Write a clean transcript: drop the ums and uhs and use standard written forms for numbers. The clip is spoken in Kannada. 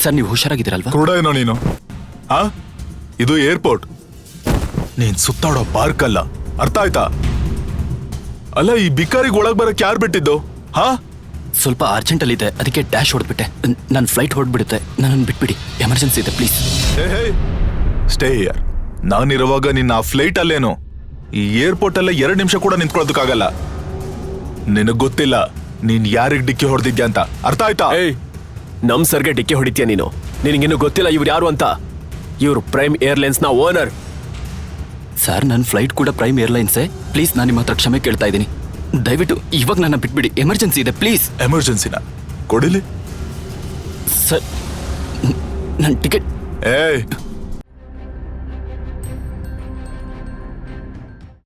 ಸರ್ ನೀವು ಹುಷಾರಾಗಿದ್ದೀರಲ್ವಾ? ಕೂಡ ಏನೋ ನೀನು ಇದು ಏರ್ಪೋರ್ಟ್, ನೀನ್ ಸುತ್ತಾಡೋ ಪಾರ್ಕ್ ಅಲ್ಲ, ಅರ್ಥ ಆಯ್ತಾ? ಅಲ್ಲ, ಈ ಬಿಕಾರಿಗೆ ಒಳಗ್ ಬರಕ್ ಯಾರು ಬಿಟ್ಟಿದ್ದು? ಸ್ವಲ್ಪ ಅರ್ಜೆಂಟ್ ಅಲ್ಲಿ ಇದೆ, ಅದಕ್ಕೆ ಡ್ಯಾಶ್ ಹೊಡೆದ್ಬಿಟ್ಟೆ. ನನ್ನ ಫ್ಲೈಟ್ ಹೊರಡ್ಬಿಡುತ್ತೆ, ನನ್ನನ್ನು ಬಿಟ್ಬಿಡಿ, ಎಮರ್ಜೆನ್ಸಿ ಇದೆ ಪ್ಲೀಸ್. Stay here. ನಾನಿರುವಾಗ ನಿನ್ನ ಆ ಫ್ಲೈಟ್ ಅಲ್ಲೇನು, ಈ ಏರ್ಪೋರ್ಟ್ ಅಲ್ಲೇ 2 ನಿಮಿಷ ಕೂಡ ನಿಂತ್ಕೊಳ್ಳೋದಕ್ಕಾಗಲ್ಲ. ನಿನಗ್ ಗೊತ್ತಿಲ್ಲ ನೀನ್ ಯಾರಿಗ್ ಡಿಕ್ಕಿ ಹೊಡೆದಿದ್ಯಾ ಅಂತ, ಅರ್ಥ ಆಯ್ತಾ? ನಮ್ ಸರ್ಗೆ ಡಿಕ್ಕಿ ಹೊಡಿತೀಯ ನೀನು? ನಿನಗಿನ್ನು ಗೊತ್ತಿಲ್ಲ ಇವ್ರು ಯಾರು ಅಂತ? ಇವ್ರು ಪ್ರೈಮ್ ಏರ್ಲೈನ್ಸ್ ನ ಓನರ್. ಸರ್ ನನ್ನ ಫ್ಲೈಟ್ ಕೂಡ ಪ್ರೈಮ್ ಏರ್ಲೈನ್ಸೇ. ಪ್ಲೀಸ್ ನಾನು ನಿಮ್ಮ ಹತ್ರ ಕ್ಷಮೆ ಕೇಳ್ತಾ ಇದ್ದೀನಿ. ದಯವಿಟ್ಟು ಇವಾಗ ನನ್ನ ಬಿಟ್ಬಿಡಿ, ಎಮರ್ಜೆನ್ಸಿ ಇದೆ ಪ್ಲೀಸ್. ಎಮರ್ಜೆನ್ಸಿನ ಕೊಡಿಲಿ ಸರ್ ನನ್ನ ಟಿಕೆಟ್.